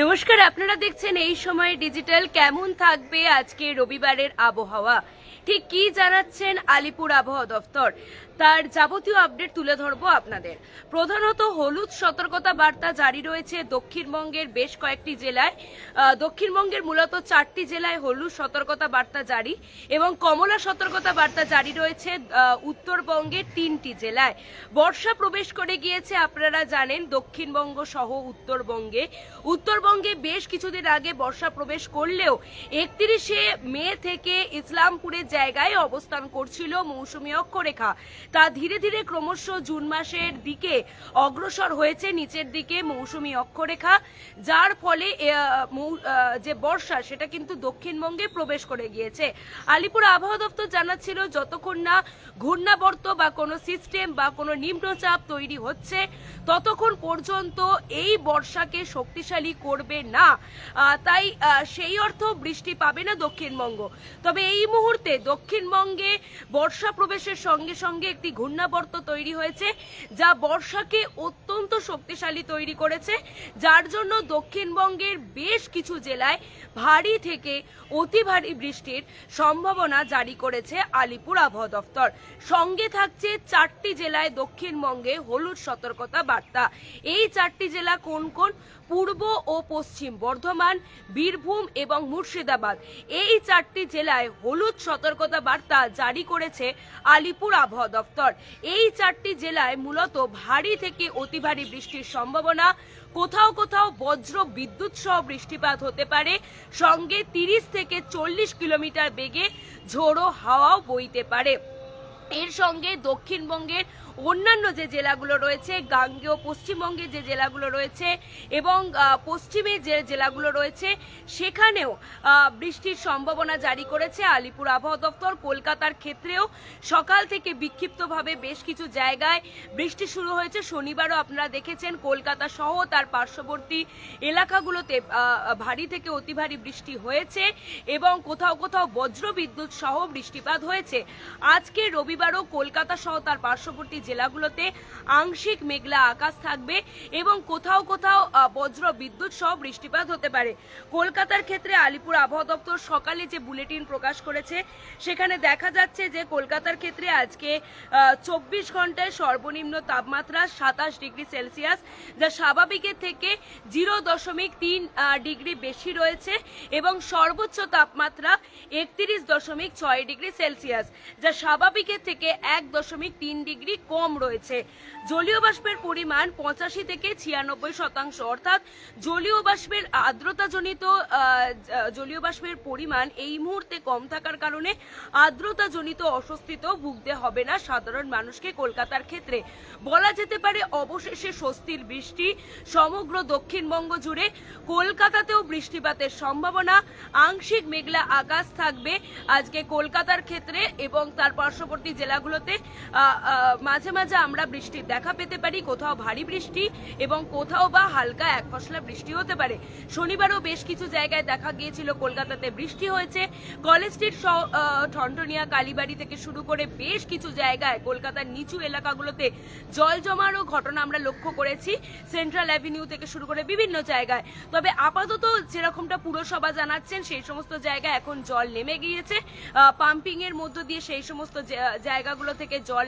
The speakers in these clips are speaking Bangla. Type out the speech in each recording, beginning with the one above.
নমস্কার, আপনারা দেখছেন এই সময় ডিজিটাল। কেমন থাকবে আজকে রবিবারের আবহাওয়া, ঠিক কি জানাচ্ছেন আলিপুর আবহাওয়া দফতর, তার যাবতীয় আপডেট তুলে ধরবো আপনাদের। প্রধানত হলুদ সতর্কতা বার্তা জারি রয়েছে দক্ষিণবঙ্গের বেশ কয়েকটি জেলায়। দক্ষিণবঙ্গের মূলত 4টি জেলায় হলুদ সতর্কতা বার্তা জারি এবং কমলা সতর্কতা বার্তা জারি রয়েছে উত্তরবঙ্গের 3টি জেলায়। বর্ষা প্রবেশ করে গিয়েছে, আপনারা জানেন, দক্ষিণবঙ্গ সহ উত্তরবঙ্গে বেশ কিছুদিন আগে বর্ষা প্রবেশ করলেও 31শে মে থেকে ইসলামপুরের জায়গায় অবস্থান করছিল মৌসুমী অক্ষরেখা। তা ধীরে ধীরে ক্রমশ জুন মাসের দিকে অগ্রসর হয়েছে নিচের দিকে মৌসুমী অক্ষরেখা, যার ফলে যে বর্ষা সেটা কিন্তু দক্ষিণবঙ্গে প্রবেশ করে গিয়েছে। আলিপুর আবহাওয়া দপ্তর জানাচ্ছিল, যতক্ষণ না ঘূর্ণাবর্ত বা কোনো সিস্টেম বা কোনো নিম্নচাপ তৈরি হচ্ছে ততক্ষণ পর্যন্ত এই বর্ষাকে শক্তিশালী করবে না, তাই সেই অর্থ বৃষ্টি পাবে না দক্ষিণবঙ্গ। তবে এই মুহূর্তে দক্ষিণবঙ্গে বর্ষা প্রবেশের সঙ্গে সঙ্গে একটি ঘূর্ণাবর্ত তৈরি হয়েছে, যা বর্ষাকে অত্যন্ত শক্তিশালী তৈরি করেছে, যার জন্য দক্ষিণবঙ্গের বেশ কিছু জেলায় ভারী থেকে অতি ভারী বৃষ্টির সম্ভাবনা জারি করেছে আলিপুর আবহাওয়া দফতর। সঙ্গে থাকছে 4টি জেলায় দক্ষিণবঙ্গে হলুদ সতর্কতা বার্তা। এই 4টি জেলা কোন কোন? পূর্ব ও পশ্চিম বর্ধমান, বীরভূম এবং মুর্শিদাবাদ। এই 4টি জেলায় হলুদ সতর্কতা বার্তা জারি করেছে আলিপুর আবহাওয়া দফতর। এই 4টি জেলায় মূলত ভারী থেকে অতি ভারী বৃষ্টির সম্ভাবনা, কোথাও কোথাও বজ্র বিদ্যুৎ সহ বৃষ্টিপাত হতে পারে, সঙ্গে 30 থেকে 40 কিলোমিটার বেগে ঝোড়ো হাওয়াও বইতে পারে। এর সঙ্গে দক্ষিণবঙ্গের অন্যান্য যে জেলাগুলো রয়েছে, গাঙ্গেয় পশ্চিমবঙ্গের যে জেলাগুলো রয়েছে এবং পশ্চিমে যে জেলাগুলো রয়েছে, সেখানেও বৃষ্টির সম্ভাবনা জারি করেছে আলিপুর আবহাওয়া দপ্তর। কলকাতার ক্ষেত্রেও সকাল থেকে বিক্ষিপ্তভাবে বেশ কিছু জায়গায় বৃষ্টি শুরু হয়েছে। শনিবারও আপনারা দেখেছেন কলকাতা সহ তার পার্শ্ববর্তী এলাকাগুলোতে ভারী থেকে অতি ভারী বৃষ্টি হয়েছে এবং কোথাও কোথাও বজ্র বিদ্যুৎ সহ বৃষ্টিপাত হয়েছে। আজকে রবিবারও কলকাতা সহ তার পার্শ্ববর্তী জেলাগুলোতে আংশিক মেঘলা আকাশ থাকবে এবং কোথাও কোথাও বজ্র বিদ্যুৎ সহ বৃষ্টিপাত হতে পারে। কলকাতার ক্ষেত্রে আলিপুর আবহাওয়া দপ্তর সকালে যে বুলেটিন প্রকাশ করেছে, সেখানে দেখা যাচ্ছে যে কলকাতার ক্ষেত্রে আজকে 24 ঘন্টায় সর্বনিম্ন তাপমাত্রা 27 ডিগ্রি সেলসিয়াস, যা স্বাভাবিকের থেকে 0.3 ডিগ্রি বেশি রয়েছে এবং সর্বোচ্চ তাপমাত্রা 31.6 ডিগ্রি সেলসিয়াস, যা স্বাভাবিকের থেকে 1.3 ডিগ্রি কম রয়েছে। জলীয় বাষ্পের পরিমাণ 85 থেকে 96%, অর্থাৎ জলীয় বাষ্পের জলীয় বাষ্পের পরিমাণ এই মুহূর্তে কম থাকার কারণে আর্দ্রতাজনিত অস্বস্তিতেও ভুগতে হবে না সাধারণ মানুষকে। কলকাতার ক্ষেত্রে বলা যেতে পারে অবশেষে স্বস্তির বৃষ্টি সমগ্র দক্ষিণবঙ্গ জুড়ে। কলকাতাতেও বৃষ্টিপাতের সম্ভাবনা, আংশিক মেঘলা আকাশ থাকবে আজকে কলকাতার ক্ষেত্রে এবং তার পার্শ্ববর্তী জেলাগুলোতে। মাঝে মাঝে আমরা বৃষ্টির দেখা পেতে পারি, কোথাও ভারী বৃষ্টি এবং কোথাও বা হালকা এক ফসলা বৃষ্টি হতে পারে। শনিবারও বেশ কিছু জায়গায় দেখা গিয়েছিল কলকাতাতে বৃষ্টি হয়েছে। কলেজ স্ট্রিট, ঠনঠনিয়া, কালীবাড়ি থেকে শুরু করে বেশ কিছু জায়গায় কলকাতার নিচু এলাকাগুলোতে জল জমারও ঘটনা আমরা লক্ষ্য করেছি, সেন্ট্রাল অ্যাভিনিউ থেকে শুরু করে বিভিন্ন জায়গায়। তবে আপাতত যেরকমটা পুরসভা জানাচ্ছেন, সেই সমস্ত জায়গায় এখন জল নেমে গিয়েছে। পাম্পিং এর মধ্য দিয়ে সেই সমস্ত জায়গাগুলো থেকে জল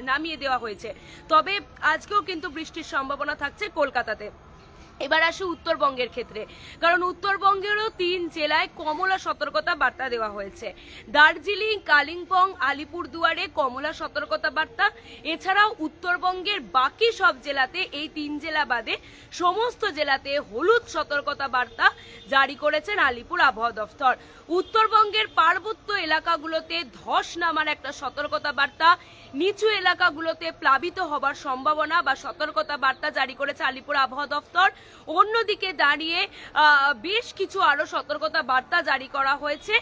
নামিয়ে দেওয়া হয়েছে। তবে আজকেও কিন্তু বৃষ্টির সম্ভাবনা থাকছে কলকাতাতে। এবার আসে উত্তরবঙ্গের ক্ষেত্রে, কারণ উত্তরবঙ্গেরও 3 জেলায় কমলা সতর্কতা বার্তা দেওয়া হয়েছে। দার্জিলিং, কালিম্পং, আলিপুরদুয়ারে কমলা সতর্কতা বার্তা। এছাড়াও উত্তরবঙ্গের বাকি সব জেলাতে, এই 3 জেলা বাদে সমস্ত জেলাতে হলুদ সতর্কতা বার্তা জারি করেছেন আলিপুর আবহাওয়া দফতর। উত্তরবঙ্গের পার্বত্য এলাকাগুলোতে ধস নামার একটা সতর্কতা বার্তা, নিচু এলাকাগুলোতে প্লাবিত হবার সম্ভাবনা বা সতর্কতা বার্তা জারি করেছে আলিপুর আবহাওয়া দফতর। অন্যদিকে দাঁড়িয়ে বেশ কিছু আরো সতর্কতা বার্তা জারি করা হয়েছে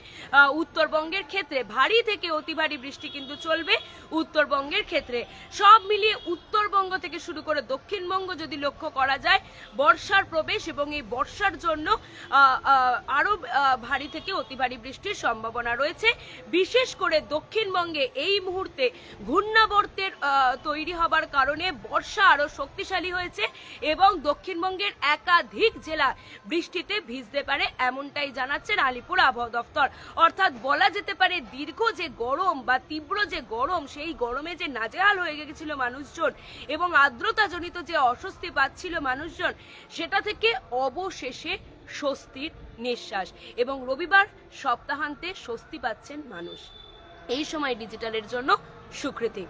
উত্তরবঙ্গের ক্ষেত্রে। ভারী থেকে অতি ভারী বৃষ্টি কিন্তু চলবে উত্তরবঙ্গের ক্ষেত্রে। সব মিলিয়ে উত্তরবঙ্গ থেকে শুরু করে দক্ষিণবঙ্গ যদি লক্ষ্য করা যায়, বর্ষার প্রবেশ এবং এই বর্ষার জন্য আরো ভারী থেকে অতি ভারী বৃষ্টির সম্ভাবনা রয়েছে। বিশেষ করে দক্ষিণবঙ্গে এই মুহূর্তে ঘূর্ণাবর্তের তৈরি হবার কারণে বর্ষা আরো শক্তিশালী হয়েছে এবং দক্ষিণবঙ্গের একাধিক জেলা বৃষ্টিতে ভিজতে পারে, এমনটাই জানাচ্ছেন আলিপুর আবহাওয়া দফতর। অর্থাৎ বলা যেতে পারে দীর্ঘ যে গরম বা তীব্র যে গরম, সেই গরমে যে নাজেহাল হয়ে গেছিল মানুষজন এবং আর্দ্রতাজনিত যে অস্বস্তি পাচ্ছিল মানুষজন, সেটা থেকে অবশেষে স্বস্তির নিঃশ্বাস এবং রবিবার সপ্তাহান্তে স্বস্তি পাচ্ছেন মানুষ। এই সময় ডিজিটালের জন্য সুকৃতি।